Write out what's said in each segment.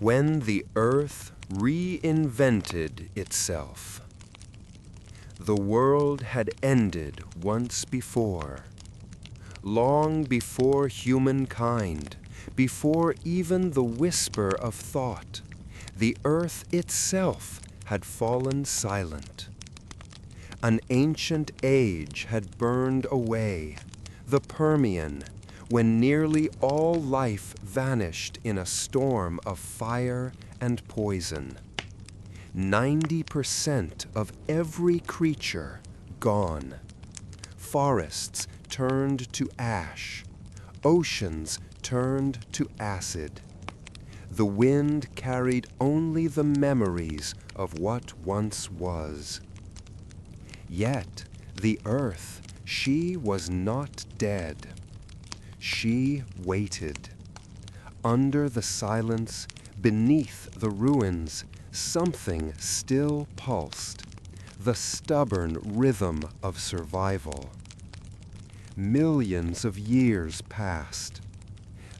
When the earth reinvented itself. The world had ended once before, long before humankind, before even the whisper of thought. The earth itself had fallen silent. An ancient age had burned away, the Permian, when nearly all life vanished in a storm of fire and poison. 90% of every creature gone. Forests turned to ash. Oceans turned to acid. The wind carried only the memories of what once was. Yet the earth, she was not dead. She waited. Under the silence, beneath the ruins, something still pulsed, the stubborn rhythm of survival. Millions of years passed.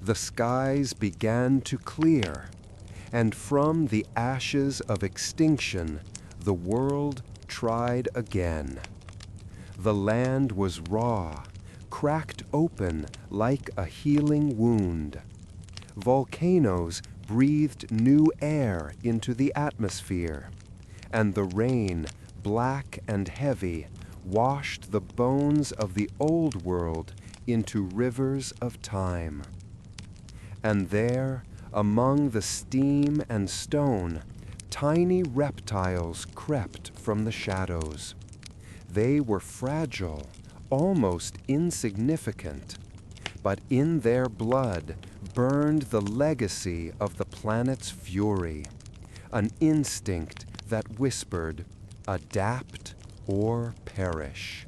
The skies began to clear, and from the ashes of extinction, the world tried again. The land was raw, cracked open like a healing wound. Volcanoes breathed new air into the atmosphere, and the rain, black and heavy, washed the bones of the old world into rivers of time. And there, among the steam and stone, tiny reptiles crept from the shadows. They were fragile, almost insignificant, but in their blood burned the legacy of the planet's fury, an instinct that whispered, "Adapt or perish."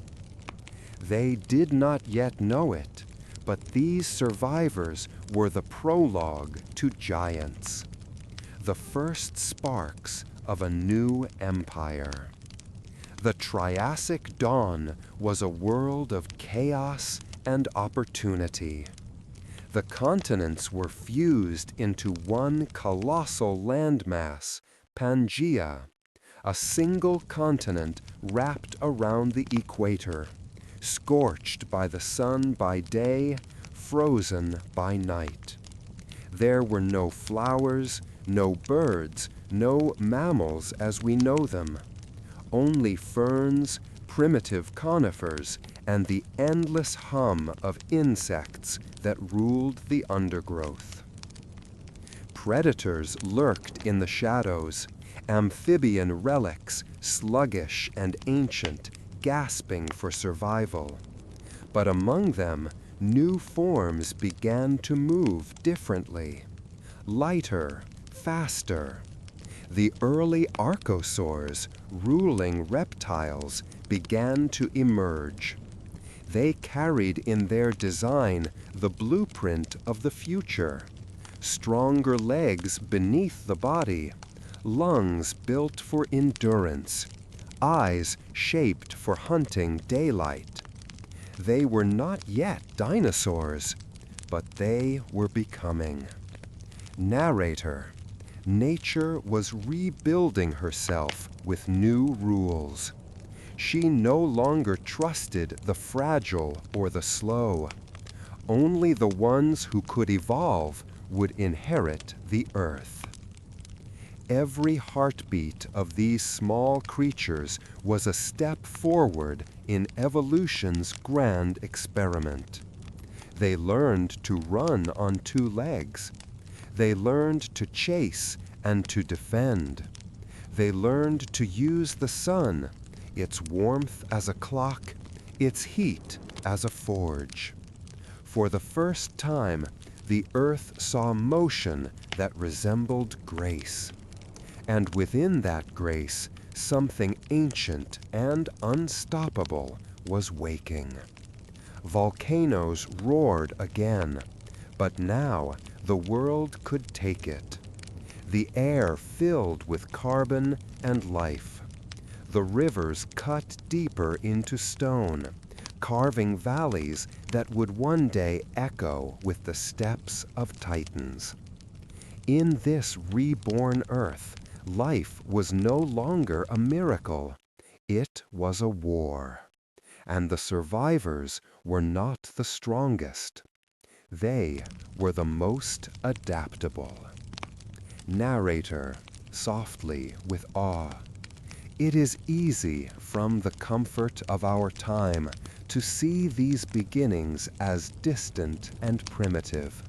They did not yet know it, but these survivors were the prologue to giants, the first sparks of a new empire. The Triassic dawn was a world of chaos and opportunity. The continents were fused into one colossal landmass, Pangaea, a single continent wrapped around the equator, scorched by the sun by day, frozen by night. There were no flowers, no birds, no mammals as we know them. Only ferns, primitive conifers, and the endless hum of insects that ruled the undergrowth. Predators lurked in the shadows, amphibian relics, sluggish and ancient, gasping for survival. But among them, new forms began to move differently, lighter, faster. The early archosaurs, ruling reptiles, began to emerge. They carried in their design the blueprint of the future. Stronger legs beneath the body, lungs built for endurance, eyes shaped for hunting daylight. They were not yet dinosaurs, but they were becoming. Narrator. Nature was rebuilding herself with new rules. She no longer trusted the fragile or the slow. Only the ones who could evolve would inherit the earth. Every heartbeat of these small creatures was a step forward in evolution's grand experiment. They learned to run on two legs. They learned to chase and to defend. They learned to use the sun, its warmth as a clock, its heat as a forge. For the first time, the earth saw motion that resembled grace. And within that grace, something ancient and unstoppable was waking. Volcanoes roared again, but now the world could take it. The air filled with carbon and life. The rivers cut deeper into stone, carving valleys that would one day echo with the steps of titans. In this reborn earth, life was no longer a miracle. It was a war. And the survivors were not the strongest. They were the most adaptable. Narrator, softly with awe. It is easy from the comfort of our time to see these beginnings as distant and primitive.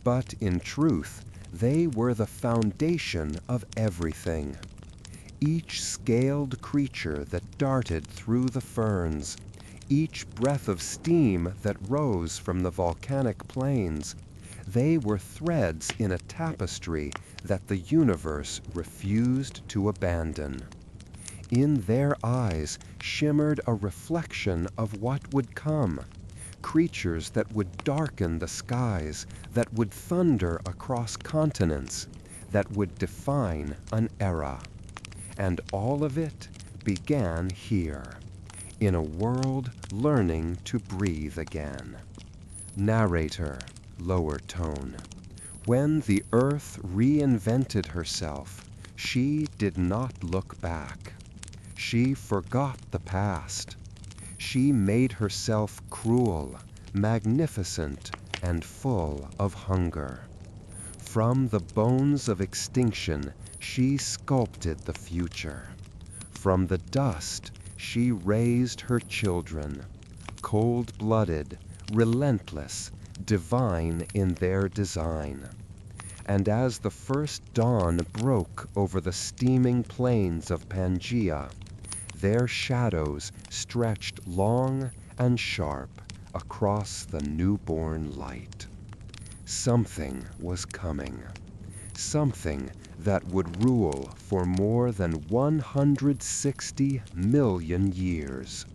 But in truth, they were the foundation of everything. Each scaled creature that darted through the ferns, each breath of steam that rose from the volcanic plains, they were threads in a tapestry that the universe refused to abandon. In their eyes shimmered a reflection of what would come, creatures that would darken the skies, that would thunder across continents, that would define an era. And all of it began here, in a world learning to breathe again. Narrator, lower tone. When the earth reinvented herself, she did not look back. She forgot the past. She made herself cruel, magnificent, and full of hunger. From the bones of extinction, she sculpted the future. From the dust, she raised her children, cold-blooded, relentless, divine in their design. And as the first dawn broke over the steaming plains of Pangaea, their shadows stretched long and sharp across the newborn light. Something was coming. Something that would rule for more than 160 million years.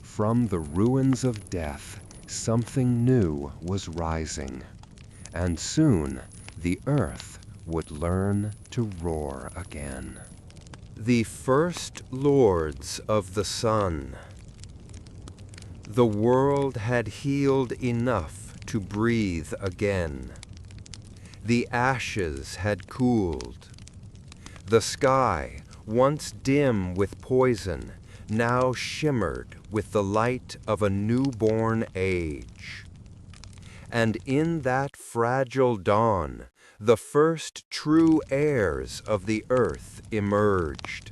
From the ruins of death, something new was rising. And soon, the earth would learn to roar again. The first lords of the sun. The world had healed enough to breathe again. The ashes had cooled. The sky, once dim with poison, now shimmered with the light of a newborn age. And in that fragile dawn, the first true heirs of the earth emerged.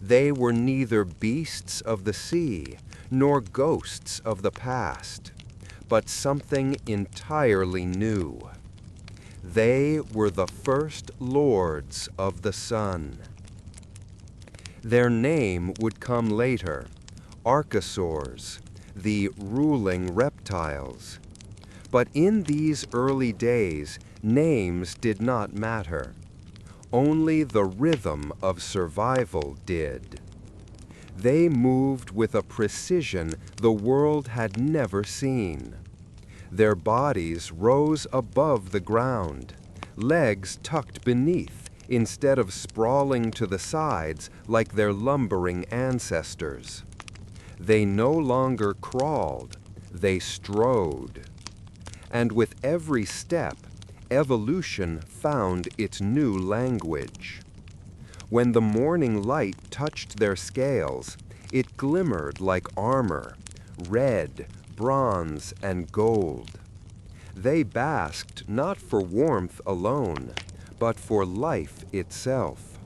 They were neither beasts of the sea nor ghosts of the past, but something entirely new. They were the first lords of the sun. Their name would come later, Archosaurs, the ruling reptiles. But in these early days, names did not matter. Only the rhythm of survival did. They moved with a precision the world had never seen. Their bodies rose above the ground, legs tucked beneath instead of sprawling to the sides like their lumbering ancestors. They no longer crawled, they strode. And with every step, evolution found its new language. When the morning light touched their scales, it glimmered like armor, red, bronze, and gold. They basked not for warmth alone, but for life itself.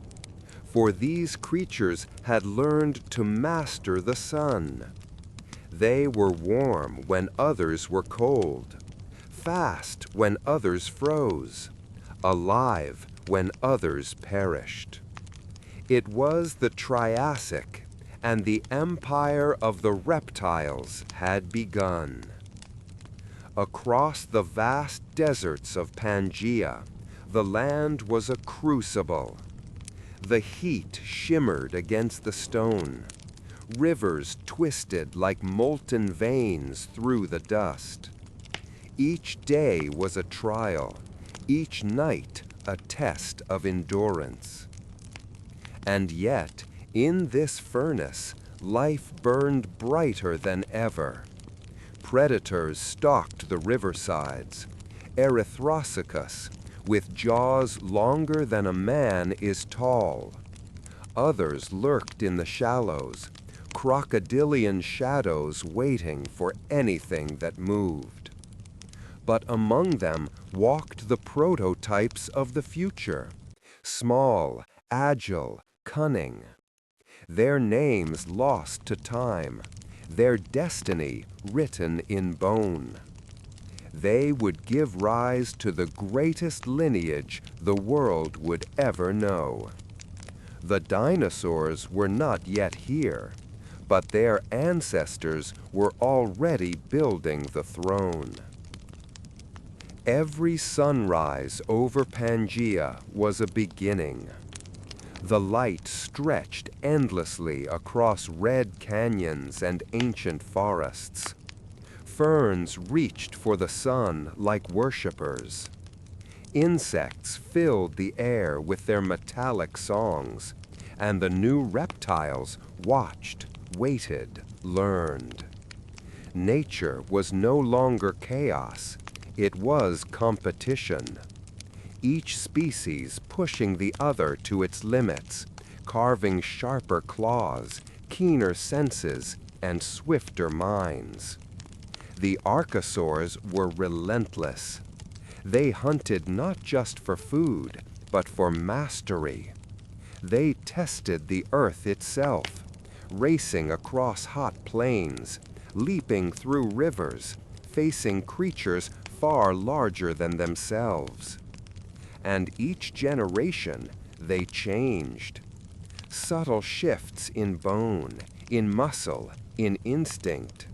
For these creatures had learned to master the sun. They were warm when others were cold, fast when others froze, alive when others perished. It was the Triassic, and the empire of the reptiles had begun. Across the vast deserts of Pangaea, the land was a crucible. The heat shimmered against the stone. Rivers twisted like molten veins through the dust. Each day was a trial, each night a test of endurance. And yet, in this furnace, life burned brighter than ever. Predators stalked the riversides. Erythrococus, with jaws longer than a man is tall. Others lurked in the shallows, crocodilian shadows waiting for anything that moved. But among them walked the prototypes of the future, small, agile, cunning. Their names lost to time, their destiny written in bone. They would give rise to the greatest lineage the world would ever know. The dinosaurs were not yet here, but their ancestors were already building the throne. Every sunrise over Pangaea was a beginning. The light stretched endlessly across red canyons and ancient forests. Ferns reached for the sun like worshippers. Insects filled the air with their metallic songs, and the new reptiles watched, waited, learned. Nature was no longer chaos, it was competition. Each species pushing the other to its limits, carving sharper claws, keener senses, and swifter minds. The archosaurs were relentless. They hunted not just for food, but for mastery. They tested the earth itself, racing across hot plains, leaping through rivers, facing creatures far larger than themselves. And each generation, they changed. Subtle shifts in bone, in muscle, in instinct.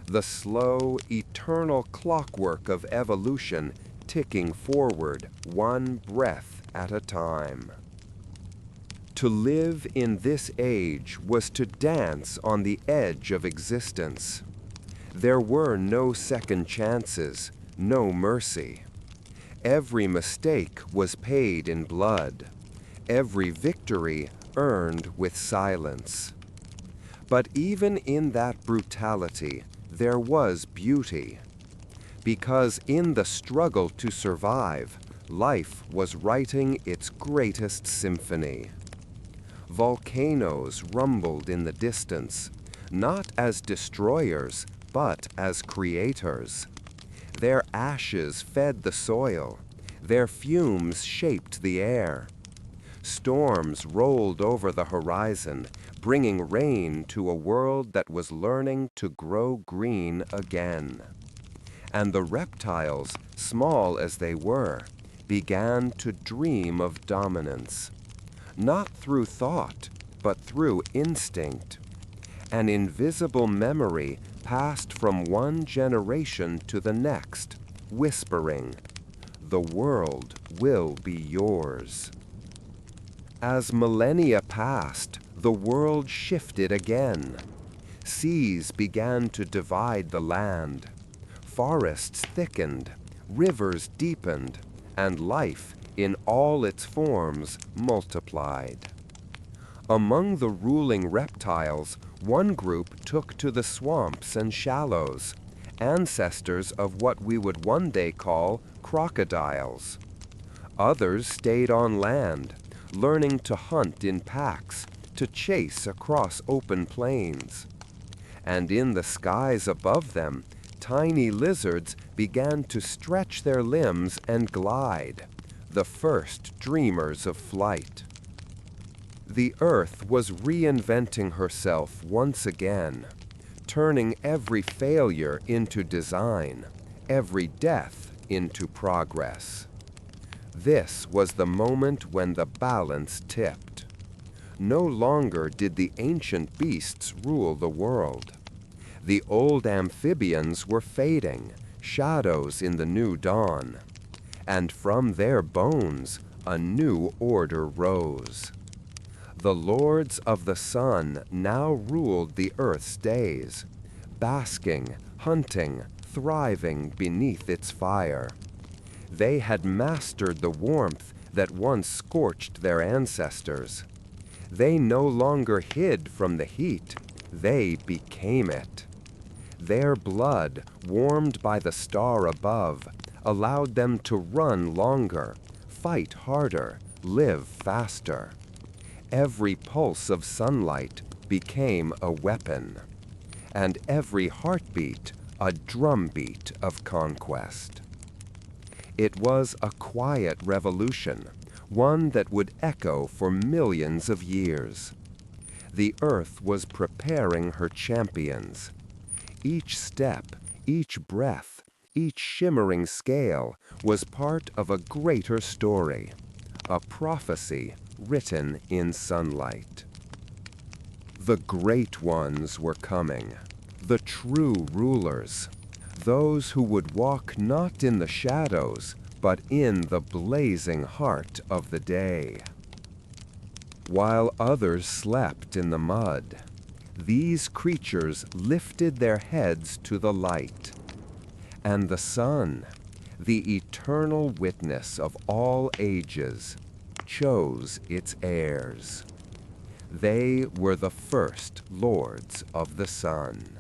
The slow, eternal clockwork of evolution ticking forward one breath at a time. To live in this age was to dance on the edge of existence. There were no second chances, no mercy. Every mistake was paid in blood, every victory earned with silence. But even in that brutality, there was beauty. Because in the struggle to survive, life was writing its greatest symphony. Volcanoes rumbled in the distance, not as destroyers, but as creators. Their ashes fed the soil, their fumes shaped the air. Storms rolled over the horizon, bringing rain to a world that was learning to grow green again. And the reptiles, small as they were, began to dream of dominance. Not through thought, but through instinct. An invisible memory passed from one generation to the next, whispering, "The world will be yours." As millennia passed, the world shifted again. Seas began to divide the land. Forests thickened, rivers deepened, and life, in all its forms, multiplied. Among the ruling reptiles, one group took to the swamps and shallows, ancestors of what we would one day call crocodiles. Others stayed on land, learning to hunt in packs, to chase across open plains. And in the skies above them, tiny lizards began to stretch their limbs and glide, the first dreamers of flight. The earth was reinventing herself once again, turning every failure into design, every death into progress. This was the moment when the balance tipped. No longer did the ancient beasts rule the world. The old amphibians were fading, shadows in the new dawn. And from their bones, a new order rose. The lords of the sun now ruled the earth's days, basking, hunting, thriving beneath its fire. They had mastered the warmth that once scorched their ancestors. They no longer hid from the heat, they became it. Their blood, warmed by the star above, allowed them to run longer, fight harder, live faster. Every pulse of sunlight became a weapon, and every heartbeat a drumbeat of conquest. It was a quiet revolution, one that would echo for millions of years. The earth was preparing her champions. Each step, each breath, each shimmering scale was part of a greater story, a prophecy written in sunlight. The great ones were coming, the true rulers, those who would walk not in the shadows, but in the blazing heart of the day. While others slept in the mud, these creatures lifted their heads to the light. And the sun, the eternal witness of all ages, chose its heirs. They were the first lords of the sun.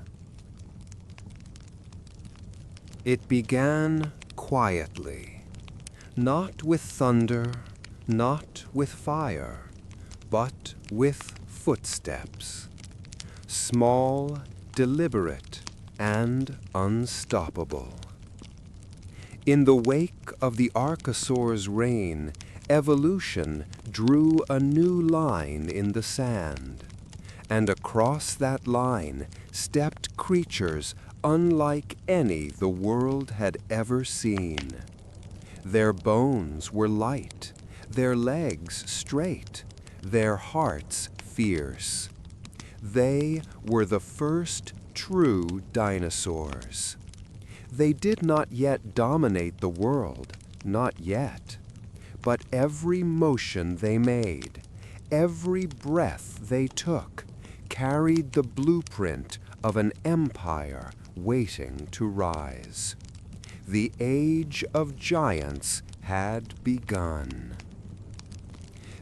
It began quietly, not with thunder, not with fire, but with footsteps, small, deliberate, and unstoppable. In the wake of the Archosaur's reign, evolution drew a new line in the sand, and across that line stepped creatures unlike any the world had ever seen. Their bones were light, their legs straight, their hearts fierce. They were the first true dinosaurs. They did not yet dominate the world, not yet. But every motion they made, every breath they took, carried the blueprint of an empire waiting to rise. The age of giants had begun.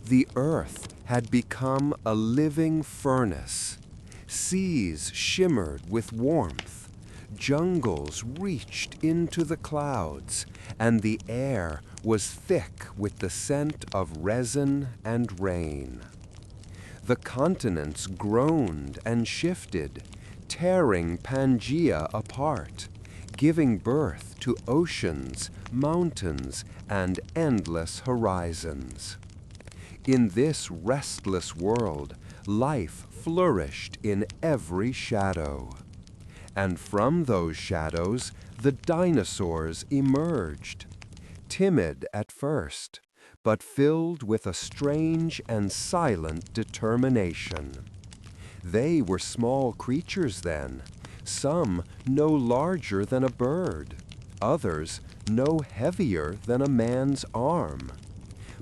The earth had become a living furnace. Seas shimmered with warmth. Jungles reached into the clouds, and the air was thick with the scent of resin and rain. The continents groaned and shifted, tearing Pangaea apart, giving birth to oceans, mountains, and endless horizons. In this restless world, life flourished in every shadow. And from those shadows, the dinosaurs emerged, timid at first, but filled with a strange and silent determination. They were small creatures then, some no larger than a bird, others no heavier than a man's arm.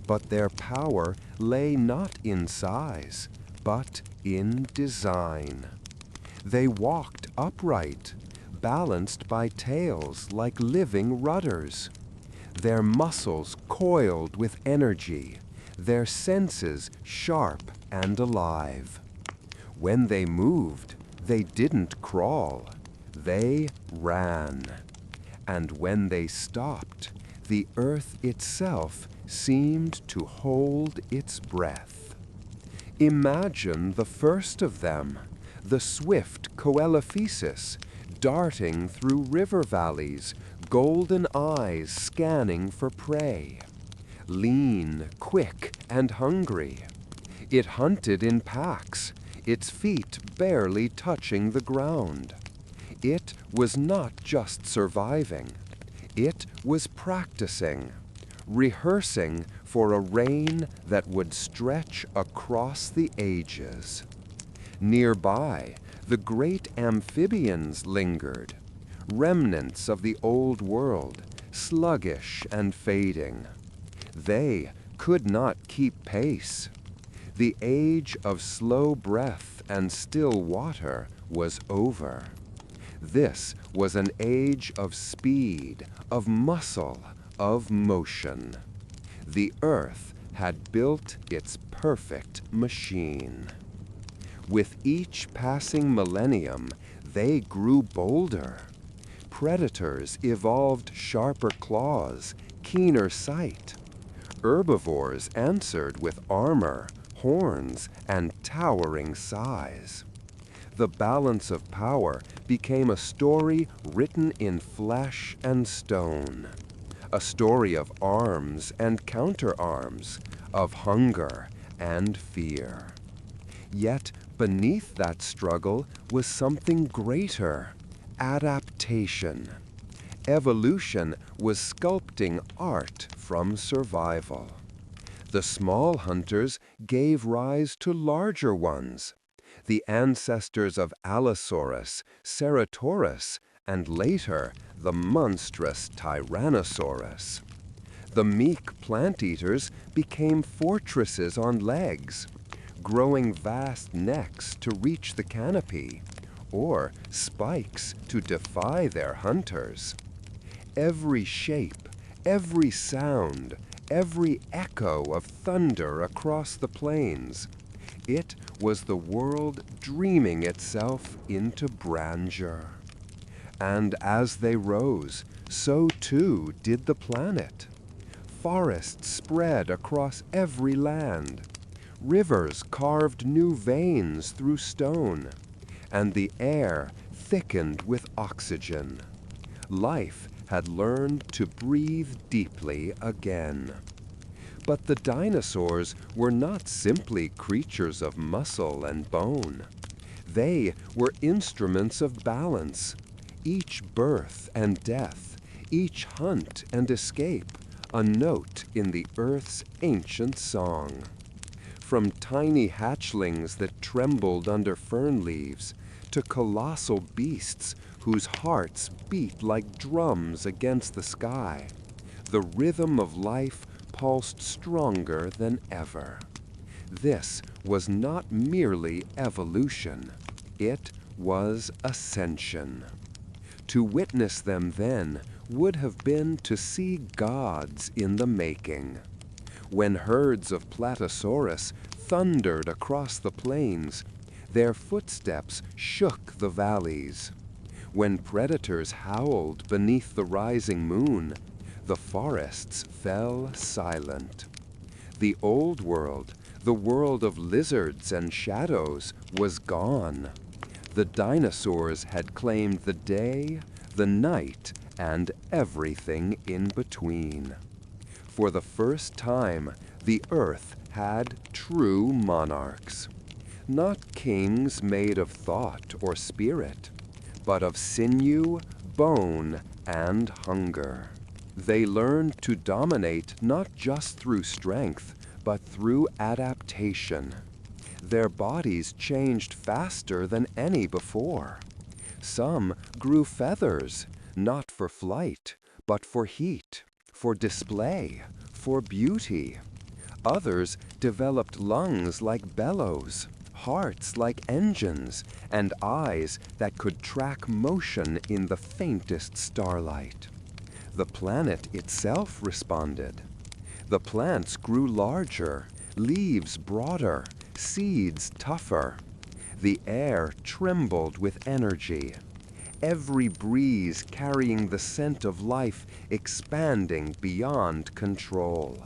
But their power lay not in size, but in design. They walked upright, balanced by tails like living rudders. Their muscles coiled with energy, their senses sharp and alive. When they moved, they didn't crawl, they ran. And when they stopped, the earth itself seemed to hold its breath. Imagine the first of them, the swift Coelophysis, darting through river valleys, golden eyes scanning for prey. Lean, quick, and hungry. It hunted in packs, its feet barely touching the ground. It was not just surviving, it was practicing, rehearsing for a reign that would stretch across the ages. Nearby, the great amphibians lingered, remnants of the old world, sluggish and fading. They could not keep pace. The age of slow breath and still water was over. This was an age of speed, of muscle, of motion. The earth had built its perfect machine. With each passing millennium, they grew bolder. Predators evolved sharper claws, keener sight. Herbivores answered with armor, horns, and towering size. The balance of power became a story written in flesh and stone, a story of arms and counterarms, of hunger and fear. Yet beneath that struggle was something greater: adaptation. Evolution was sculpting art from survival. The small hunters gave rise to larger ones, the ancestors of Allosaurus, Ceratosaurus, and later the monstrous Tyrannosaurus. The meek plant-eaters became fortresses on legs, growing vast necks to reach the canopy, or spikes to defy their hunters. Every shape, every sound, every echo of thunder across the plains, it was the world dreaming itself into grandeur. And as they rose, so too did the planet. Forests spread across every land. Rivers carved new veins through stone, and the air thickened with oxygen. Life had learned to breathe deeply again. But the dinosaurs were not simply creatures of muscle and bone. They were instruments of balance. Each birth and death, each hunt and escape, a note in the Earth's ancient song. From tiny hatchlings that trembled under fern leaves, to colossal beasts whose hearts beat like drums against the sky, the rhythm of life pulsed stronger than ever. This was not merely evolution, it was ascension. To witness them then would have been to see gods in the making. When herds of Plateosaurus thundered across the plains, their footsteps shook the valleys. When predators howled beneath the rising moon, the forests fell silent. The old world, the world of lizards and shadows, was gone. The dinosaurs had claimed the day, the night, and everything in between. For the first time, the Earth had true monarchs. Not kings made of thought or spirit, but of sinew, bone, and hunger. They learned to dominate not just through strength, but through adaptation. Their bodies changed faster than any before. Some grew feathers, not for flight, but for heat, for display, for beauty. Others developed lungs like bellows, hearts like engines, and eyes that could track motion in the faintest starlight. The planet itself responded. The plants grew larger, leaves broader, seeds tougher. The air trembled with energy. Every breeze carrying the scent of life expanding beyond control.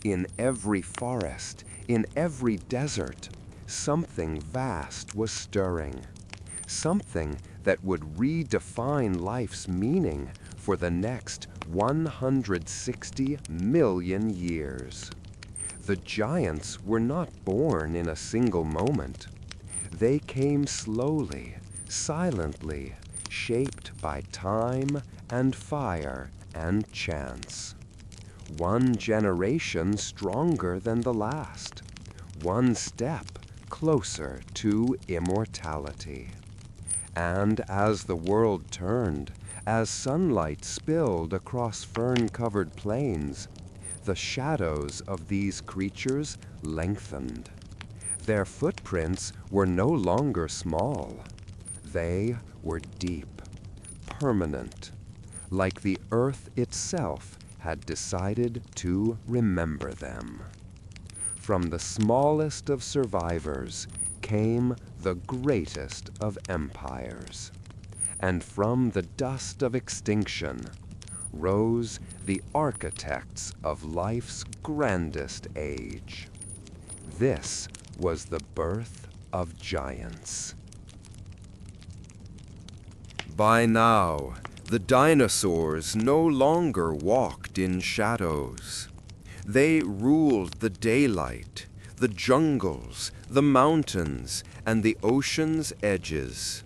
In every forest, in every desert, something vast was stirring. Something that would redefine life's meaning for the next 160 million years. The giants were not born in a single moment. They came slowly, silently, shaped by time and fire and chance. One generation stronger than the last, one step closer to immortality. And as the world turned, as sunlight spilled across fern-covered plains, the shadows of these creatures lengthened. Their footprints were no longer small. They were deep, permanent, like the earth itself had decided to remember them. From the smallest of survivors came the greatest of empires. And from the dust of extinction rose the architects of life's grandest age. This was the birth of giants. By now, the dinosaurs no longer walked in shadows. They ruled the daylight, the jungles, the mountains, and the ocean's edges.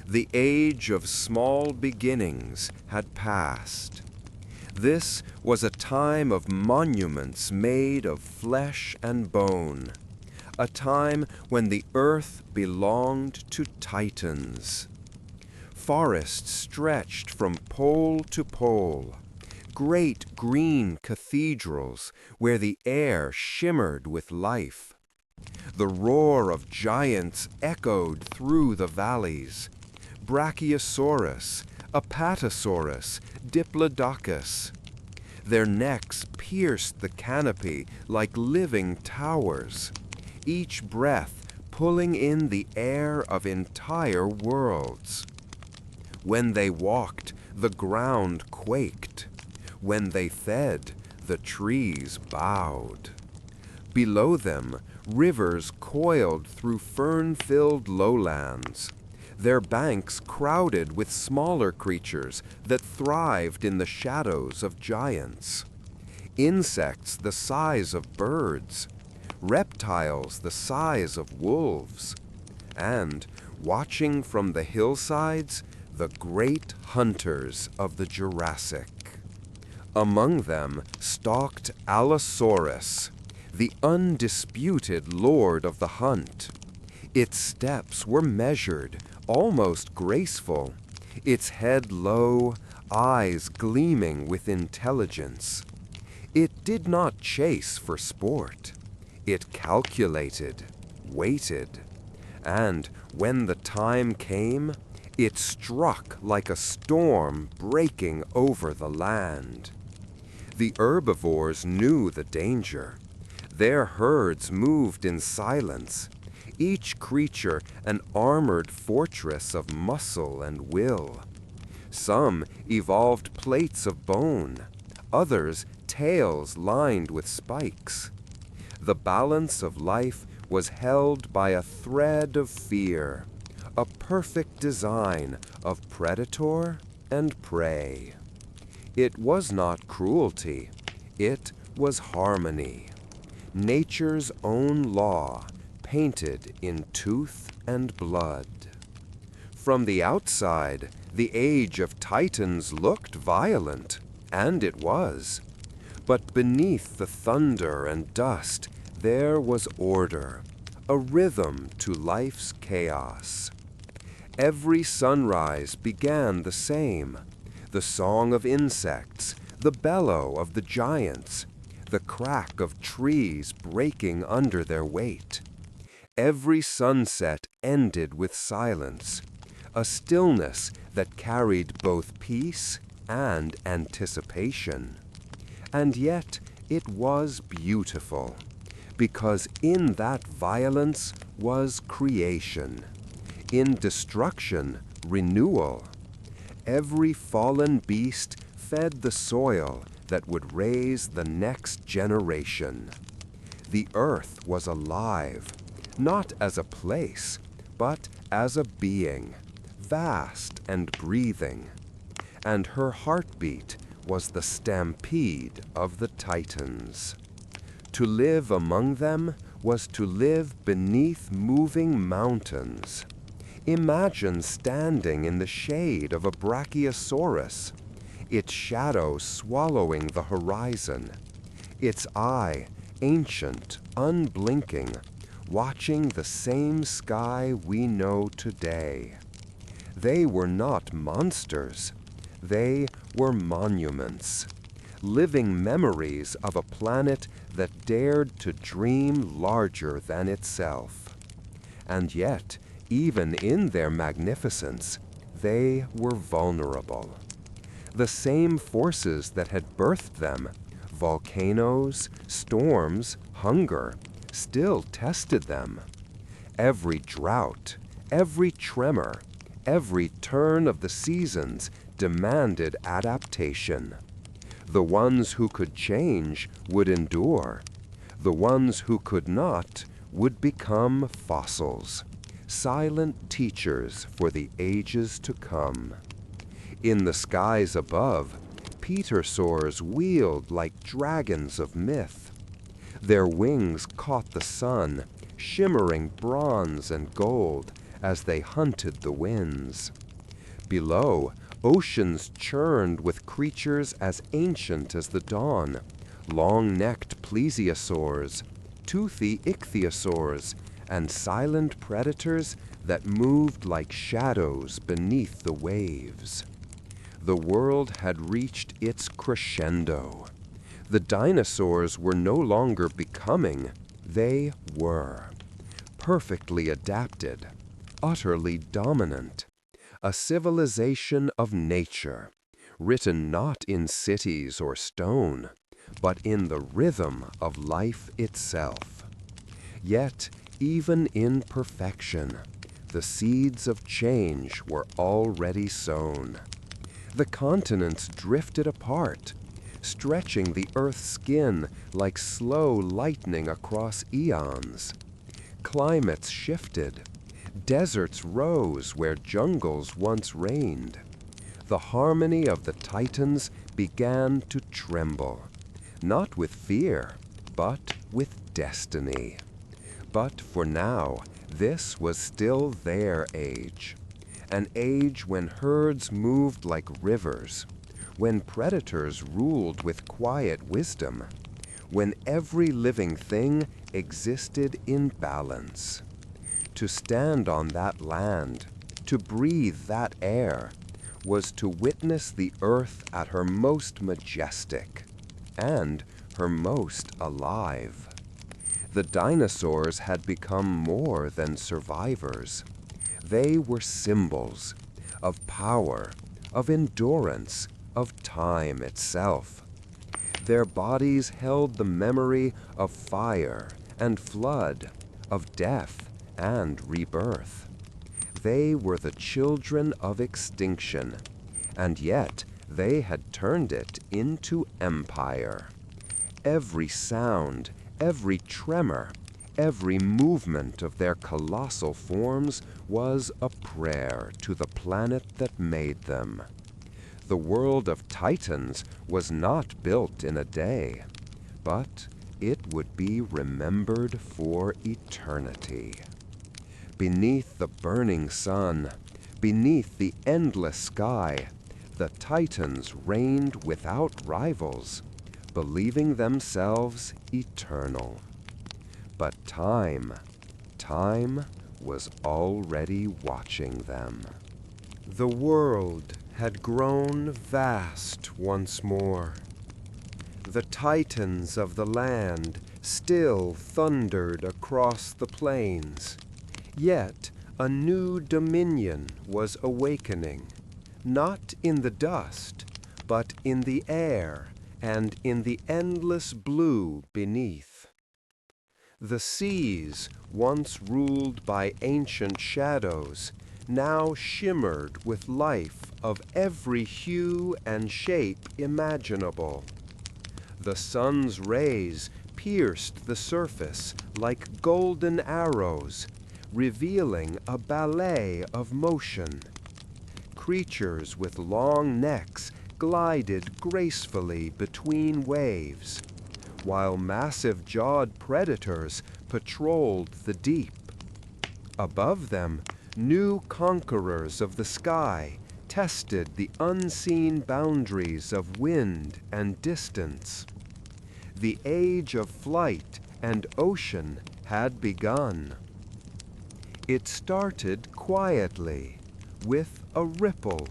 The age of small beginnings had passed. This was a time of monuments made of flesh and bone, a time when the earth belonged to titans. Forests stretched from pole to pole, great green cathedrals where the air shimmered with life. The roar of giants echoed through the valleys. Brachiosaurus, Apatosaurus, Diplodocus. Their necks pierced the canopy like living towers, each breath pulling in the air of entire worlds. When they walked, the ground quaked. When they fed, the trees bowed. Below them, rivers coiled through fern-filled lowlands, their banks crowded with smaller creatures that thrived in the shadows of giants. Insects the size of birds, reptiles the size of wolves, and, watching from the hillsides, the great hunters of the Jurassic. Among them stalked Allosaurus, the undisputed lord of the hunt. Its steps were measured, almost graceful, its head low, eyes gleaming with intelligence. It did not chase for sport. It calculated, waited, and when the time came, it struck like a storm breaking over the land. The herbivores knew the danger. Their herds moved in silence, each creature an armored fortress of muscle and will. Some evolved plates of bone, others tails lined with spikes. The balance of life was held by a thread of fear, a perfect design of predator and prey. It was not cruelty, it was harmony. Nature's own law, painted in tooth and blood. From the outside, the age of titans looked violent, and it was. But beneath the thunder and dust, there was order, a rhythm to life's chaos. Every sunrise began the same, the song of insects, the bellow of the giants, the crack of trees breaking under their weight. Every sunset ended with silence, a stillness that carried both peace and anticipation. And yet it was beautiful, because in that violence was creation, in destruction, renewal. Every fallen beast fed the soil that would raise the next generation. The earth was alive, not as a place, but as a being, vast and breathing. And her heartbeat was the stampede of the titans. To live among them was to live beneath moving mountains. Imagine standing in the shade of a Brachiosaurus, its shadow swallowing the horizon, its eye, ancient, unblinking, watching the same sky we know today. They were not monsters. They were monuments, living memories of a planet that dared to dream larger than itself. And yet, even in their magnificence, they were vulnerable. The same forces that had birthed them, volcanoes, storms, hunger, still tested them. Every drought, every tremor, every turn of the seasons demanded adaptation. The ones who could change would endure. The ones who could not would become fossils, silent teachers for the ages to come. In the skies above, pterosaurs wheeled like dragons of myth. Their wings caught the sun, shimmering bronze and gold as they hunted the winds. Below, oceans churned with creatures as ancient as the dawn, long-necked plesiosaurs, toothy ichthyosaurs, and silent predators that moved like shadows beneath the waves. The world had reached its crescendo. The dinosaurs were no longer becoming, they were. Perfectly adapted, utterly dominant. A civilization of nature, written not in cities or stone, but in the rhythm of life itself. Yet, even in perfection, the seeds of change were already sown. The continents drifted apart, stretching the Earth's skin like slow lightning across eons. Climates shifted. Deserts rose where jungles once reigned. The harmony of the titans began to tremble, not with fear, but with destiny. But for now, this was still their age. An age when herds moved like rivers, when predators ruled with quiet wisdom, when every living thing existed in balance. To stand on that land, to breathe that air, was to witness the earth at her most majestic and her most alive. The dinosaurs had become more than survivors. They were symbols of power, of endurance, of time itself. Their bodies held the memory of fire and flood, of death and rebirth. They were the children of extinction, and yet they had turned it into empire. Every sound, every tremor, every movement of their colossal forms was a prayer to the planet that made them. The world of titans was not built in a day, but it would be remembered for eternity. Beneath the burning sun, beneath the endless sky, the titans reigned without rivals, believing themselves eternal. But time was already watching them. The world had grown vast once more. The titans of the land still thundered across the plains. Yet a new dominion was awakening, not in the dust, but in the air and in the endless blue beneath. The seas, once ruled by ancient shadows, now shimmered with life of every hue and shape imaginable. The sun's rays pierced the surface like golden arrows, revealing a ballet of motion. Creatures with long necks glided gracefully between waves, while massive-jawed predators patrolled the deep. Above them, new conquerors of the sky tested the unseen boundaries of wind and distance. The age of flight and ocean had begun. It started quietly, with a ripple,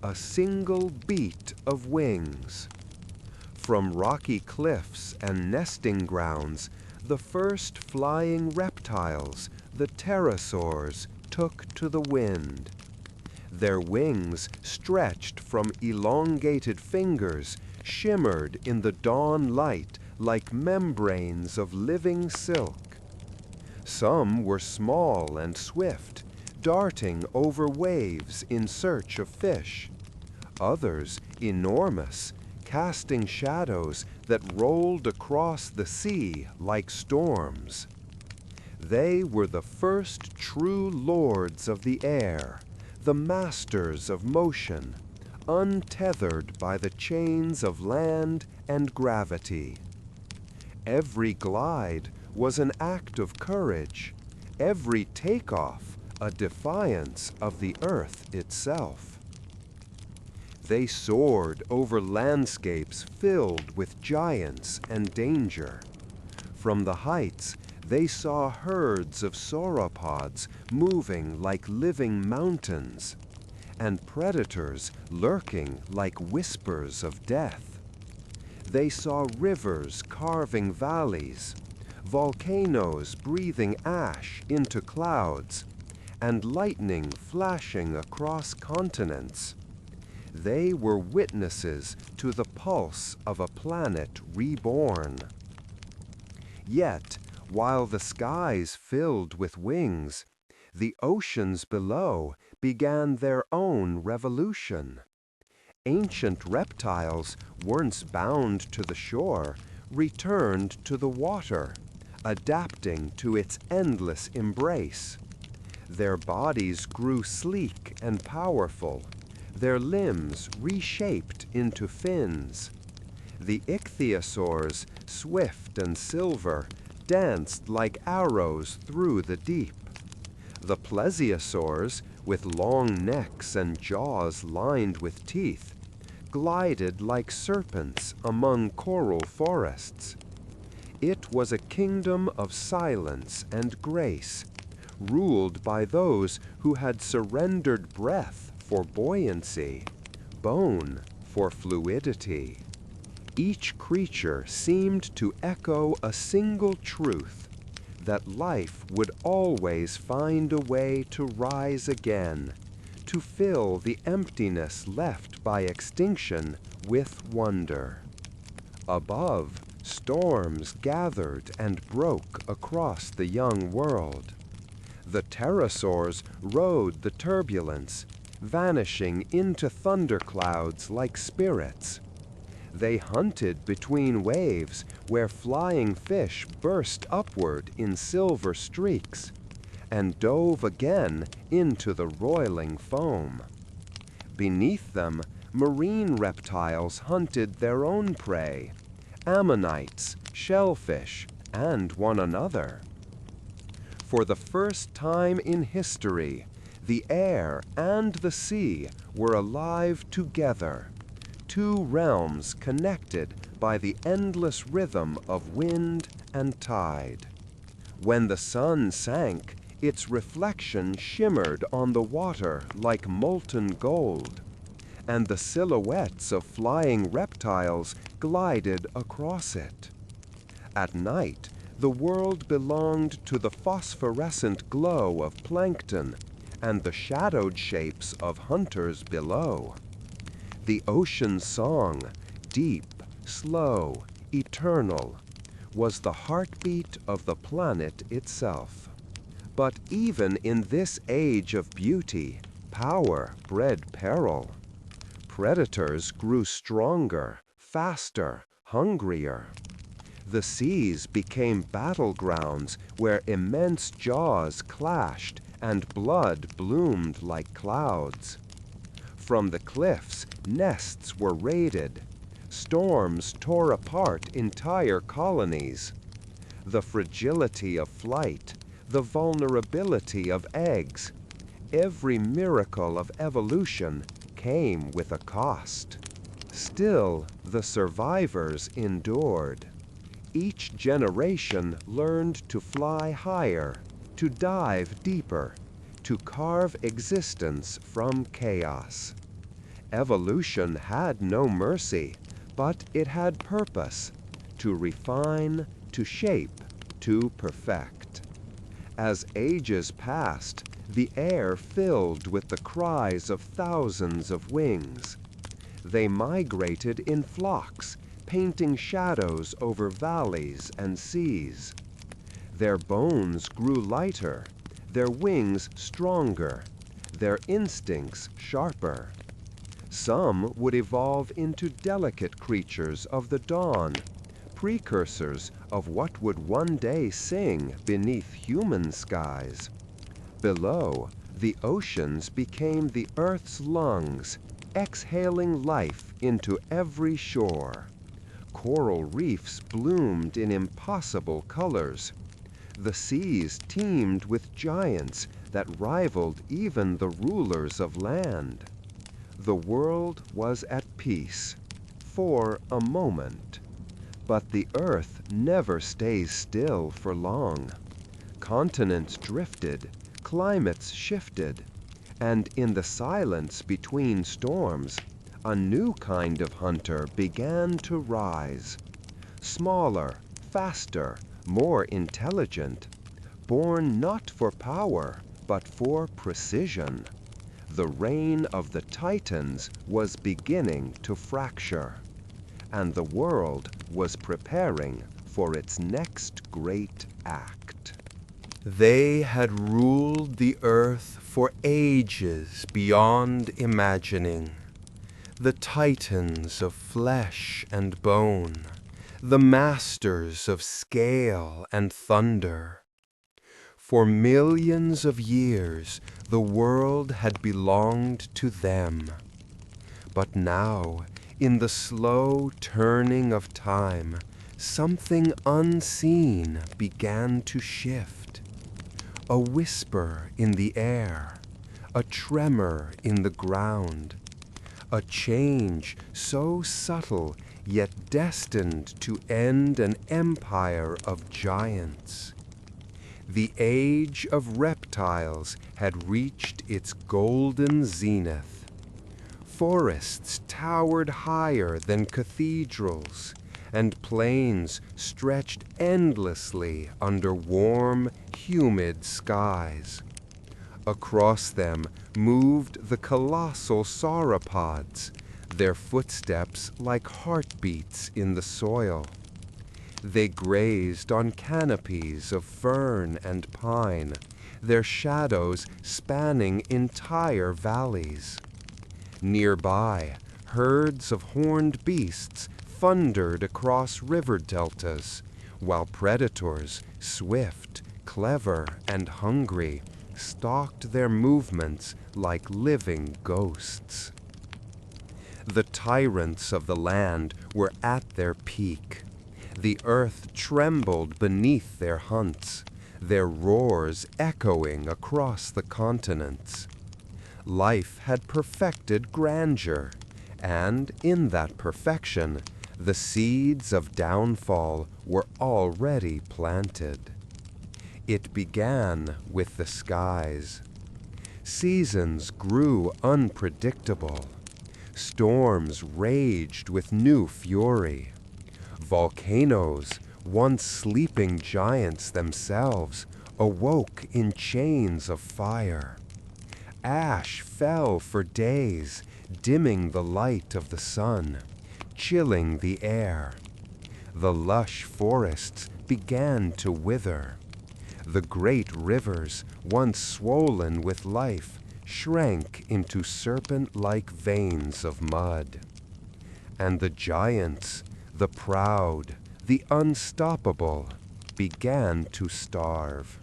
a single beat of wings. From rocky cliffs and nesting grounds, the first flying reptiles, the pterosaurs, took to the wind. Their wings, stretched from elongated fingers, shimmered in the dawn light like membranes of living silk. Some were small and swift, darting over waves in search of fish. others enormous, casting shadows that rolled across the sea like storms. They were the first true lords of the air, the masters of motion, untethered by the chains of land and gravity. Every glide was an act of courage, every takeoff a defiance of the earth itself. They soared over landscapes filled with giants and danger. From the heights, they saw herds of sauropods moving like living mountains, and predators lurking like whispers of death. They saw rivers carving valleys, volcanoes breathing ash into clouds, and lightning flashing across continents. They were witnesses to the pulse of a planet reborn. Yet, while the skies filled with wings, the oceans below began their own revolution. Ancient reptiles, once bound to the shore, returned to the water, adapting to its endless embrace. Their bodies grew sleek and powerful, their limbs reshaped into fins. The ichthyosaurs, swift and silver, danced like arrows through the deep. The plesiosaurs, with long necks and jaws lined with teeth, glided like serpents among coral forests. It was a kingdom of silence and grace, ruled by those who had surrendered breath for buoyancy, bone for fluidity. Each creature seemed to echo a single truth, that life would always find a way to rise again, to fill the emptiness left by extinction with wonder. Above, storms gathered and broke across the young world. The pterosaurs rode the turbulence, vanishing into thunderclouds like spirits. They hunted between waves where flying fish burst upward in silver streaks, and dove again into the roiling foam. Beneath them, marine reptiles hunted their own prey, ammonites, shellfish, and one another. For the first time in history, the air and the sea were alive together, two realms connected by the endless rhythm of wind and tide. When the sun sank, its reflection shimmered on the water like molten gold, and the silhouettes of flying reptiles glided across it. At night, the world belonged to the phosphorescent glow of plankton and the shadowed shapes of hunters below. The ocean's song, deep, slow, eternal, was the heartbeat of the planet itself. But even in this age of beauty, power bred peril. Predators grew stronger, faster, hungrier. The seas became battlegrounds where immense jaws clashed and blood bloomed like clouds. From the cliffs, nests were raided. Storms tore apart entire colonies. The fragility of flight, the vulnerability of eggs, every miracle of evolution came with a cost. Still, the survivors endured. Each generation learned to fly higher, to dive deeper, to carve existence from chaos. Evolution had no mercy, but it had purpose, to refine, to shape, to perfect. As ages passed, the air filled with the cries of thousands of wings. They migrated in flocks, painting shadows over valleys and seas. Their bones grew lighter, their wings stronger, their instincts sharper. Some would evolve into delicate creatures of the dawn, precursors of what would one day sing beneath human skies. Below, the oceans became the Earth's lungs, exhaling life into every shore. Coral reefs bloomed in impossible colors. The seas teemed with giants that rivaled even the rulers of land. The world was at peace, for a moment. But the earth never stays still for long. Continents drifted, climates shifted, and in the silence between storms, a new kind of hunter began to rise. Smaller, faster, more intelligent, born not for power, but for precision. The reign of the Titans was beginning to fracture, and the world was preparing for its next great act. They had ruled the earth for ages beyond imagining. The Titans of flesh and bone, the masters of scale and thunder. For millions of years, the world had belonged to them. But now, in the slow turning of time, something unseen began to shift. A whisper in the air, a tremor in the ground, a change so subtle yet destined to end an empire of giants. The Age of Reptiles had reached its golden zenith. Forests towered higher than cathedrals, and plains stretched endlessly under warm, humid skies. Across them moved the colossal sauropods, their footsteps like heartbeats in the soil. They grazed on canopies of fern and pine, their shadows spanning entire valleys. Nearby, herds of horned beasts thundered across river deltas, while predators, swift, clever, and hungry, stalked their movements like living ghosts. The tyrants of the land were at their peak. The earth trembled beneath their hunts, their roars echoing across the continents. Life had perfected grandeur, and in that perfection, the seeds of downfall were already planted. It began with the skies. Seasons grew unpredictable. Storms raged with new fury. Volcanoes, once sleeping giants themselves, awoke in chains of fire. Ash fell for days, dimming the light of the sun, chilling the air. The lush forests began to wither. The great rivers, once swollen with life, shrank into serpent-like veins of mud. And the giants, the proud, the unstoppable, began to starve.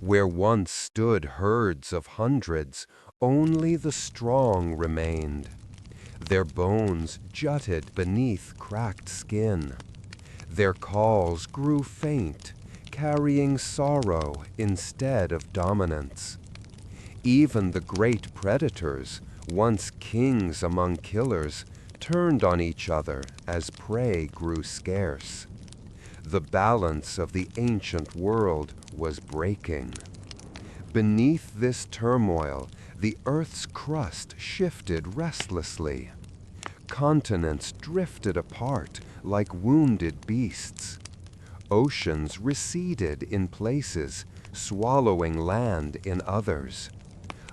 Where once stood herds of hundreds, only the strong remained. Their bones jutted beneath cracked skin. Their calls grew faint, carrying sorrow instead of dominance. Even the great predators, once kings among killers, turned on each other as prey grew scarce. The balance of the ancient world was breaking. Beneath this turmoil, the Earth's crust shifted restlessly. Continents drifted apart like wounded beasts. Oceans receded in places, swallowing land in others.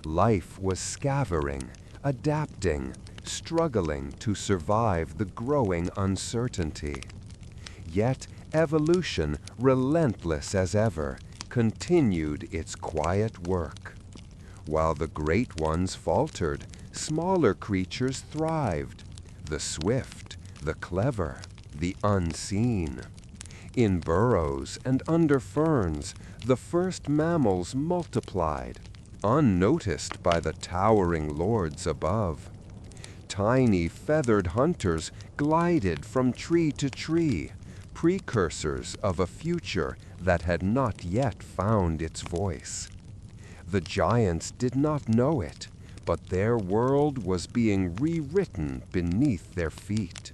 Life was scavenging, adapting, struggling to survive the growing uncertainty. Yet evolution, relentless as ever, continued its quiet work. While the great ones faltered, smaller creatures thrived, the swift, the clever, the unseen. In burrows and under ferns, the first mammals multiplied, unnoticed by the towering lords above. Tiny feathered hunters glided from tree to tree, precursors of a future that had not yet found its voice. The giants did not know it, but their world was being rewritten beneath their feet.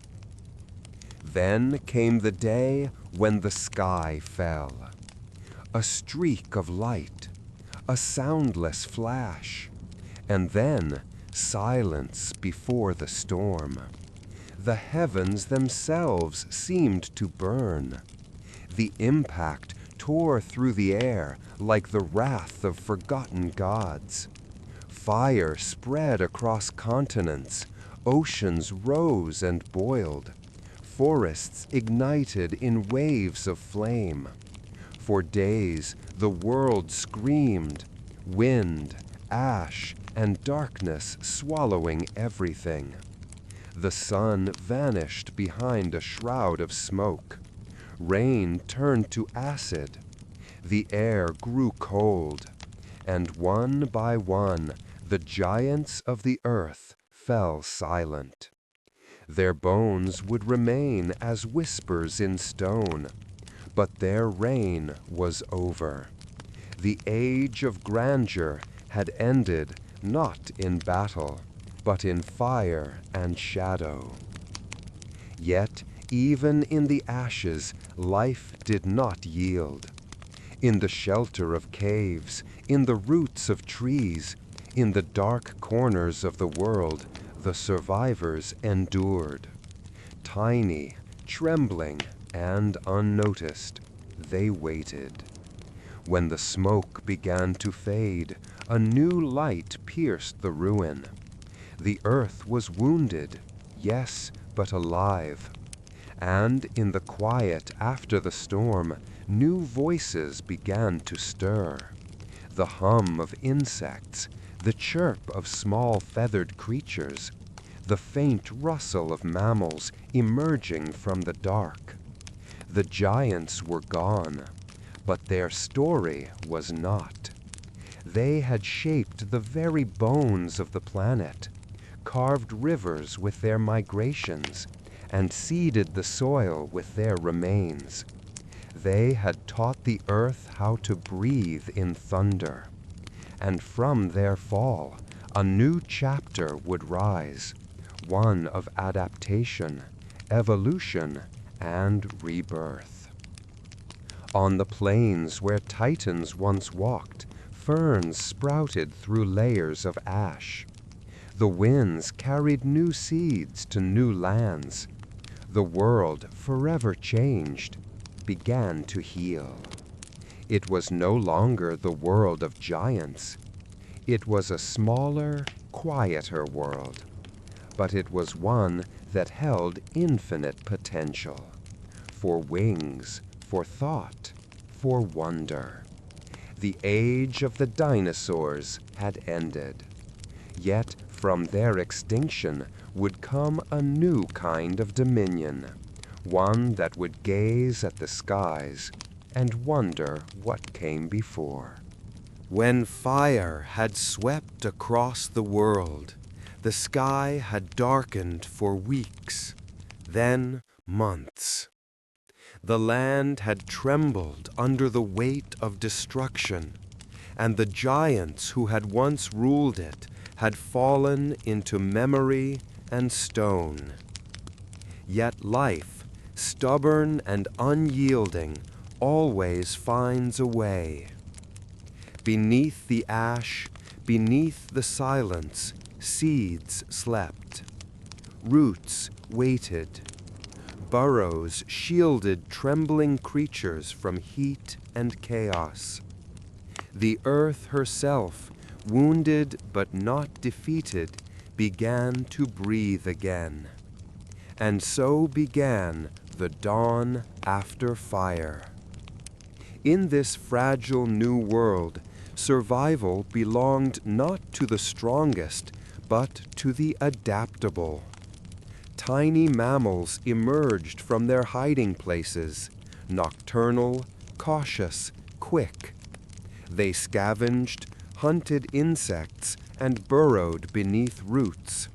Then came the day when the sky fell. A streak of light, a soundless flash, and then silence before the storm. The heavens themselves seemed to burn. The impact tore through the air like the wrath of forgotten gods. Fire spread across continents, oceans rose and boiled, forests ignited in waves of flame. For days the world screamed, wind, ash, and darkness swallowing everything. The sun vanished behind a shroud of smoke. Rain turned to acid. The air grew cold, and one by one the giants of the earth fell silent. Their bones would remain as whispers in stone, but their reign was over. The age of grandeur had ended not in battle, but in fire and shadow. Yet, even in the ashes, life did not yield. In the shelter of caves, in the roots of trees, in the dark corners of the world, the survivors endured. Tiny, trembling, and unnoticed, they waited. When the smoke began to fade, a new light pierced the ruin. The earth was wounded, yes, but alive. And in the quiet after the storm, new voices began to stir. The hum of insects, the chirp of small feathered creatures, the faint rustle of mammals emerging from the dark. The giants were gone, but their story was not. They had shaped the very bones of the planet, carved rivers with their migrations, and seeded the soil with their remains. They had taught the earth how to breathe in thunder. And from their fall, a new chapter would rise, one of adaptation, evolution, and rebirth. On the plains where titans once walked, ferns sprouted through layers of ash. The winds carried new seeds to new lands. The world, forever changed, began to heal. It was no longer the world of giants. It was a smaller, quieter world, but it was one that held infinite potential for wings, for thought, for wonder. The age of the dinosaurs had ended. Yet from their extinction would come a new kind of dominion, one that would gaze at the skies and wonder what came before. When fire had swept across the world, the sky had darkened for weeks, then months. The land had trembled under the weight of destruction, and the giants who had once ruled it had fallen into memory and stone. Yet life, stubborn and unyielding, always finds a way. Beneath the ash, beneath the silence, seeds slept. Roots waited. Burrows shielded trembling creatures from heat and chaos. The earth herself, wounded but not defeated, began to breathe again. And so began the dawn after fire. In this fragile new world, survival belonged not to the strongest, but to the adaptable. Tiny mammals emerged from their hiding places, nocturnal, cautious, quick. They scavenged, hunted insects, and burrowed beneath roots.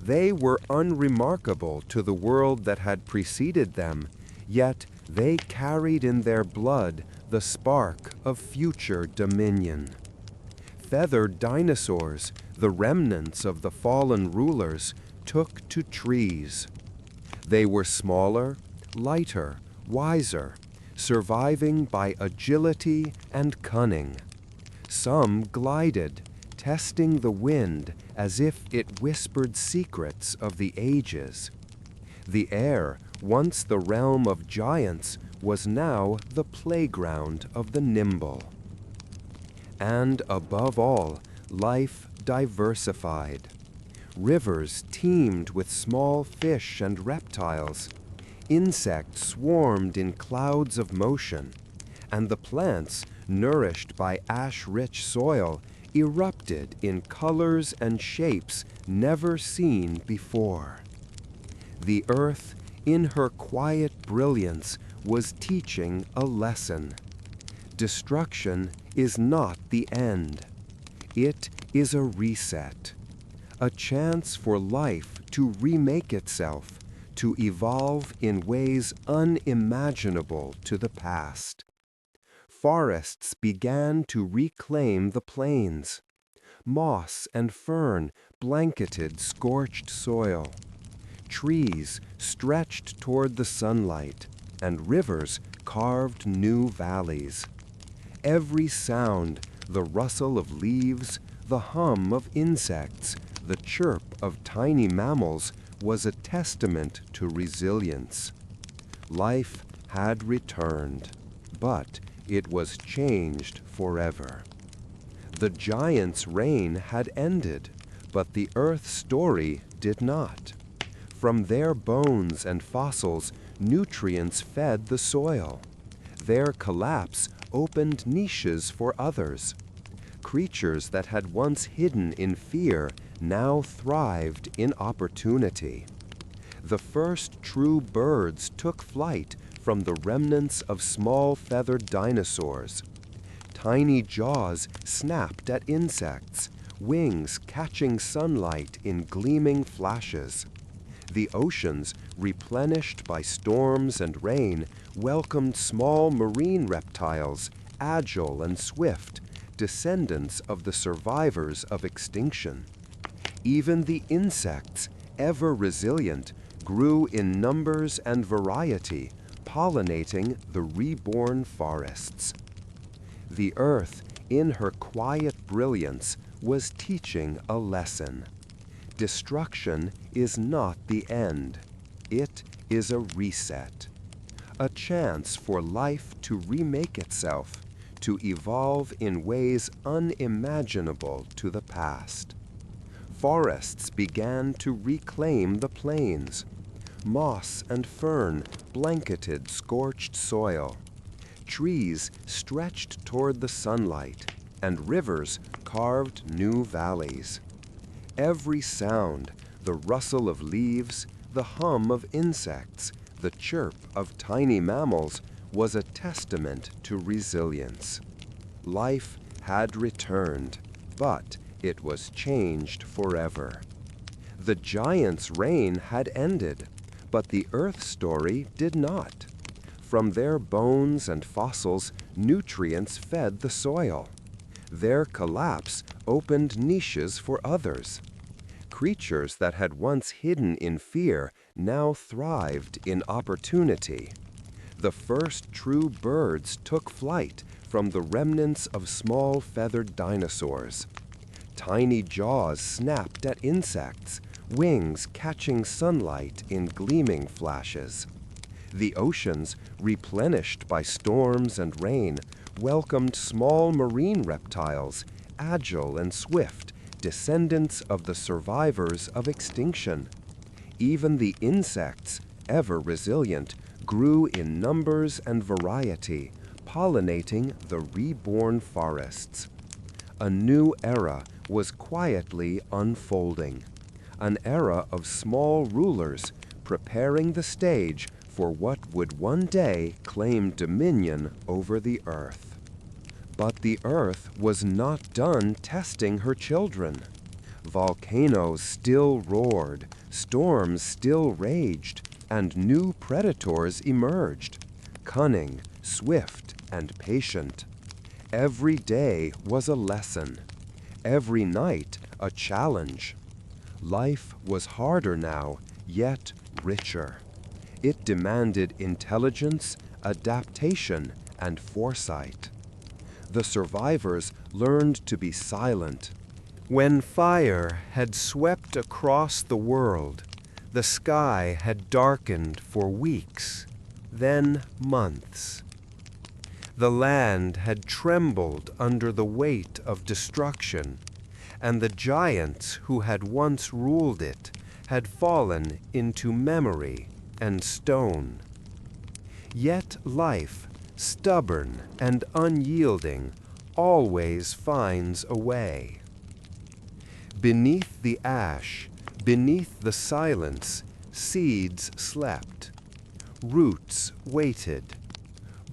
They were unremarkable to the world that had preceded them, yet they carried in their blood the spark of future dominion. Feathered dinosaurs, the remnants of the fallen rulers, took to trees. They were smaller, lighter, wiser, surviving by agility and cunning. Some glided, testing the wind as if it whispered secrets of the ages. The air, once the realm of giants, was now the playground of the nimble. And above all, life diversified. Rivers teemed with small fish and reptiles. Insects swarmed in clouds of motion, and the plants, nourished by ash-rich soil, erupted in colors and shapes never seen before. The earth, in her quiet brilliance, was teaching a lesson. Destruction is not the end. It is a reset, a chance for life to remake itself, to evolve in ways unimaginable to the past. Forests began to reclaim the plains. Moss and fern blanketed scorched soil. Trees stretched toward the sunlight, and rivers carved new valleys. Every sound, the rustle of leaves, the hum of insects, the chirp of tiny mammals, was a testament to resilience. Life had returned, but it was changed forever. The giant's reign had ended, but the Earth's story did not. From their bones and fossils, nutrients fed the soil. Their collapse opened niches for others. Creatures that had once hidden in fear now thrived in opportunity. The first true birds took flight from the remnants of small feathered dinosaurs. Tiny jaws snapped at insects, wings catching sunlight in gleaming flashes. The oceans, replenished by storms and rain, welcomed small marine reptiles, agile and swift, descendants of the survivors of extinction. Even the insects, ever resilient, grew in numbers and variety, pollinating the reborn forests. The earth, in her quiet brilliance, was teaching a lesson. Destruction is not the end. It is a reset, a chance for life to remake itself, to evolve in ways unimaginable to the past. Forests began to reclaim the plains. Moss and fern blanketed scorched soil. Trees stretched toward the sunlight, and rivers carved new valleys. Every sound, the rustle of leaves, the hum of insects, the chirp of tiny mammals, was a testament to resilience. Life had returned, but it was changed forever. The giant's reign had ended, but the Earth story did not. From their bones and fossils, nutrients fed the soil. Their collapse opened niches for others. Creatures that had once hidden in fear now thrived in opportunity. The first true birds took flight from the remnants of small feathered dinosaurs. Tiny jaws snapped at insects, wings catching sunlight in gleaming flashes. The oceans, replenished by storms and rain, welcomed small marine reptiles, agile and swift, descendants of the survivors of extinction. Even the insects, ever resilient, grew in numbers and variety, pollinating the reborn forests. A new era was quietly unfolding, an era of small rulers preparing the stage for what would one day claim dominion over the earth. But the earth was not done testing her children. Volcanoes still roared, storms still raged, and new predators emerged, cunning, swift, and patient. Every day was a lesson, every night a challenge. Life was harder now, yet richer. It demanded intelligence, adaptation, and foresight. The survivors learned to be silent. When fire had swept across the world, the sky had darkened for weeks, then months. The land had trembled under the weight of destruction, and the giants who had once ruled it had fallen into memory and stone. Yet life, stubborn and unyielding, always finds a way. Beneath the ash, beneath the silence, seeds slept. Roots waited.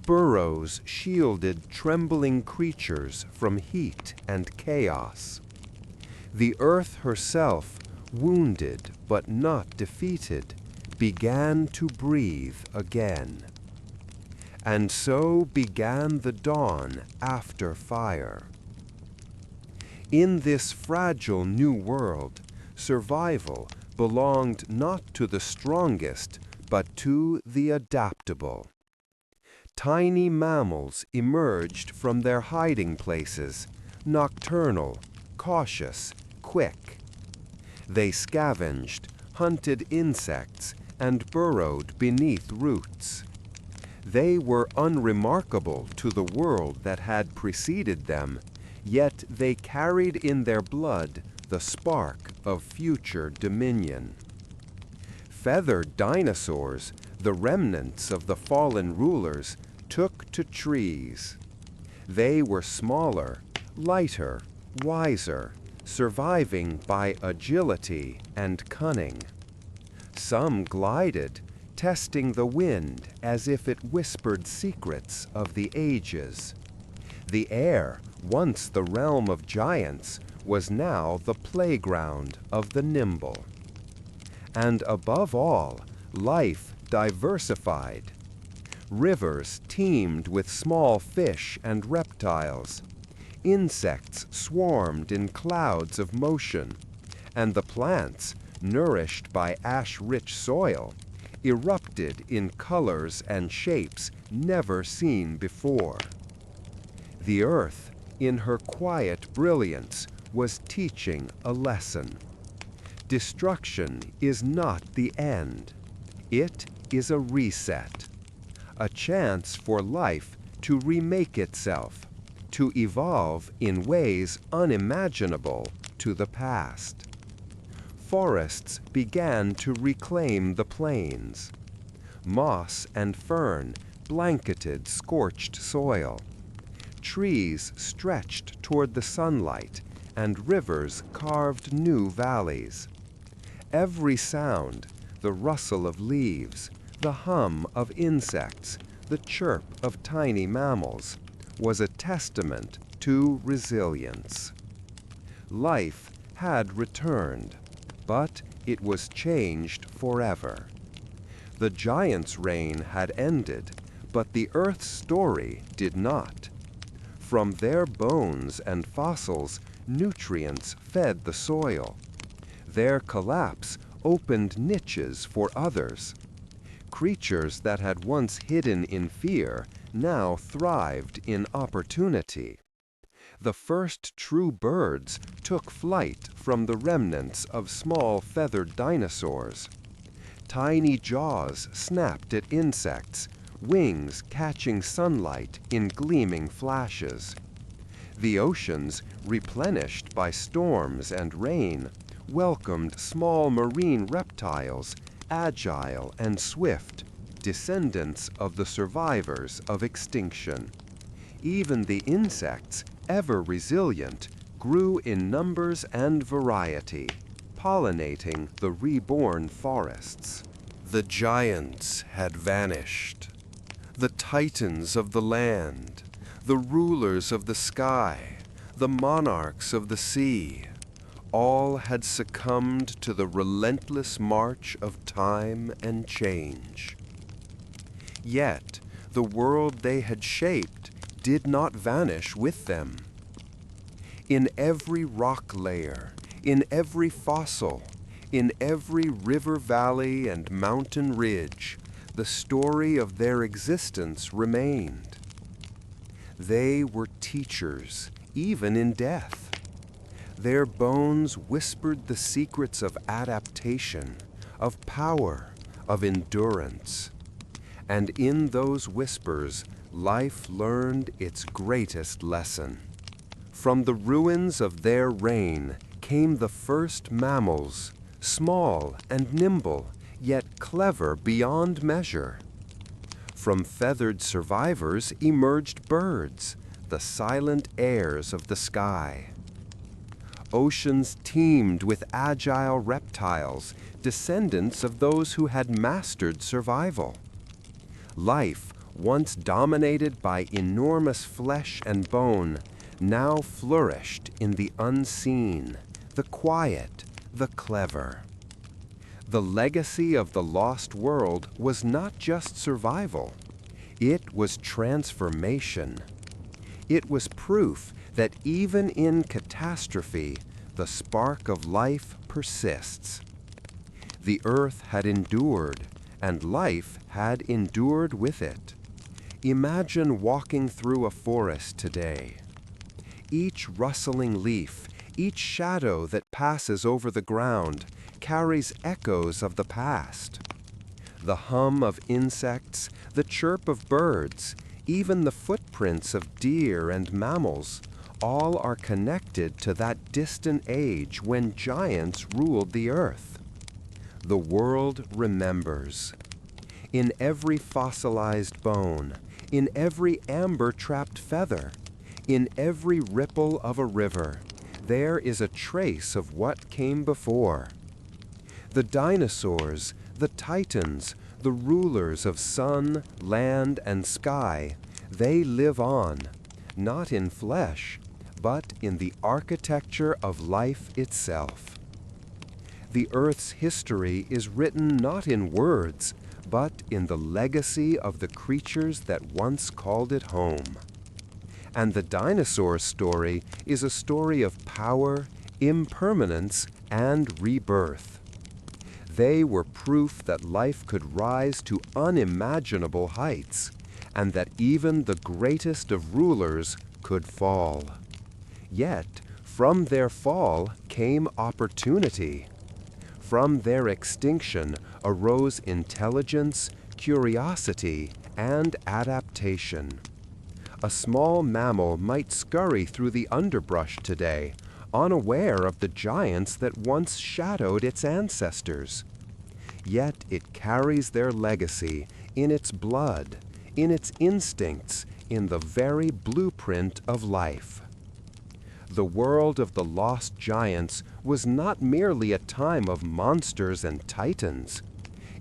Burrows shielded trembling creatures from heat and chaos. The earth herself, wounded but not defeated, began to breathe again. And so began the dawn after fire. In this fragile new world, survival belonged not to the strongest, but to the adaptable. Tiny mammals emerged from their hiding places, nocturnal, cautious, quick. They scavenged, hunted insects, and burrowed beneath roots. They were unremarkable to the world that had preceded them, yet they carried in their blood the spark of future dominion. Feathered dinosaurs, the remnants of the fallen rulers, took to trees. They were smaller, lighter, wiser, surviving by agility and cunning. Some glided, testing the wind as if it whispered secrets of the ages. The air, once the realm of giants, was now the playground of the nimble. And above all, life diversified. Rivers teemed with small fish and reptiles. Insects swarmed in clouds of motion, and the plants, nourished by ash-rich soil, erupted in colors and shapes never seen before. The earth, in her quiet brilliance, was teaching a lesson. Destruction is not the end. It is a reset, a chance for life to remake itself, to evolve in ways unimaginable to the past. Forests began to reclaim the plains. Moss and fern blanketed scorched soil. Trees stretched toward the sunlight, and rivers carved new valleys. Every sound, the rustle of leaves, the hum of insects, the chirp of tiny mammals, was a testament to resilience. Life had returned, but it was changed forever. The giant's reign had ended, but the Earth's story did not. From their bones and fossils, nutrients fed the soil. Their collapse opened niches for others. Creatures that had once hidden in fear now thrived in opportunity. The first true birds took flight from the remnants of small feathered dinosaurs. Tiny jaws snapped at insects, wings catching sunlight in gleaming flashes. The oceans, replenished by storms and rain, welcomed small marine reptiles, agile and swift, descendants of the survivors of extinction. Even the insects, ever resilient, grew in numbers and variety, pollinating the reborn forests. The giants had vanished. The titans of the land, the rulers of the sky, the monarchs of the sea, all had succumbed to the relentless march of time and change. Yet, the world they had shaped did not vanish with them. In every rock layer, in every fossil, in every river valley and mountain ridge, the story of their existence remained. They were teachers, even in death. Their bones whispered the secrets of adaptation, of power, of endurance. And in those whispers, life learned its greatest lesson. From the ruins of their reign came the first mammals, small and nimble, yet clever beyond measure. From feathered survivors emerged birds, the silent heirs of the sky. Oceans teemed with agile reptiles, descendants of those who had mastered survival. Life, once dominated by enormous flesh and bone, now flourished in the unseen, the quiet, the clever. The legacy of the lost world was not just survival. It was transformation. It was proof that even in catastrophe, the spark of life persists. The earth had endured, and life had endured with it. Imagine walking through a forest today. Each rustling leaf, each shadow that passes over the ground, carries echoes of the past. The hum of insects, the chirp of birds, even the footprints of deer and mammals, all are connected to that distant age when giants ruled the earth. The world remembers. In every fossilized bone, in every amber-trapped feather, in every ripple of a river, there is a trace of what came before. The dinosaurs, the titans, the rulers of sun, land, and sky, they live on, not in flesh, but in the architecture of life itself. The Earth's history is written not in words, but in the legacy of the creatures that once called it home. And the dinosaur story is a story of power, impermanence, and rebirth. They were proof that life could rise to unimaginable heights, and that even the greatest of rulers could fall. Yet, from their fall came opportunity. From their extinction arose intelligence, curiosity, and adaptation. A small mammal might scurry through the underbrush today, unaware of the giants that once shadowed its ancestors. Yet it carries their legacy in its blood, in its instincts, in the very blueprint of life. The world of the lost giants was not merely a time of monsters and titans.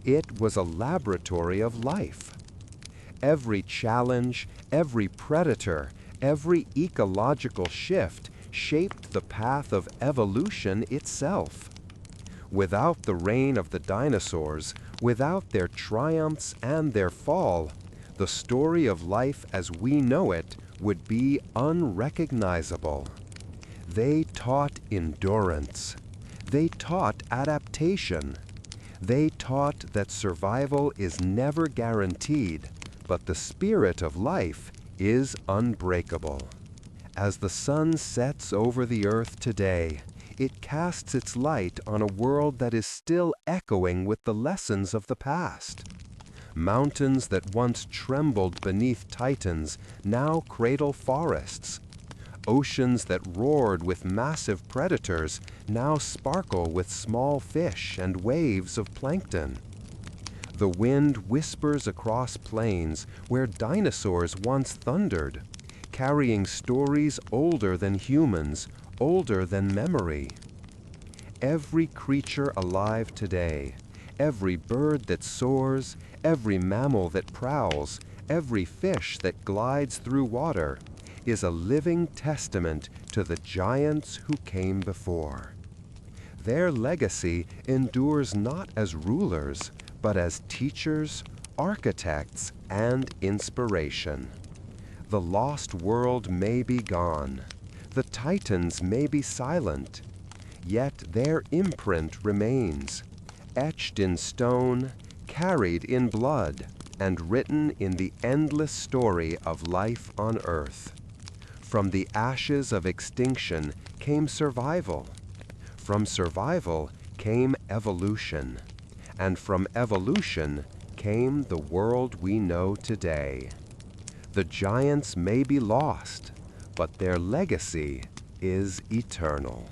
It was a laboratory of life. Every challenge, every predator, every ecological shift shaped the path of evolution itself. Without the reign of the dinosaurs, without their triumphs and their fall, the story of life as we know it would be unrecognizable. They taught endurance. They taught adaptation. They taught that survival is never guaranteed, but the spirit of life is unbreakable. As the sun sets over the earth today, it casts its light on a world that is still echoing with the lessons of the past. Mountains that once trembled beneath titans now cradle forests. Oceans that roared with massive predators now sparkle with small fish and waves of plankton. The wind whispers across plains where dinosaurs once thundered, carrying stories older than humans, older than memory. Every creature alive today, every bird that soars, every mammal that prowls, every fish that glides through water, is a living testament to the giants who came before. Their legacy endures not as rulers, but as teachers, architects, and inspiration. The lost world may be gone, the titans may be silent, yet their imprint remains, etched in stone, carried in blood, and written in the endless story of life on Earth. From the ashes of extinction came survival. From survival came evolution. And from evolution came the world we know today. The giants may be lost, but their legacy is eternal.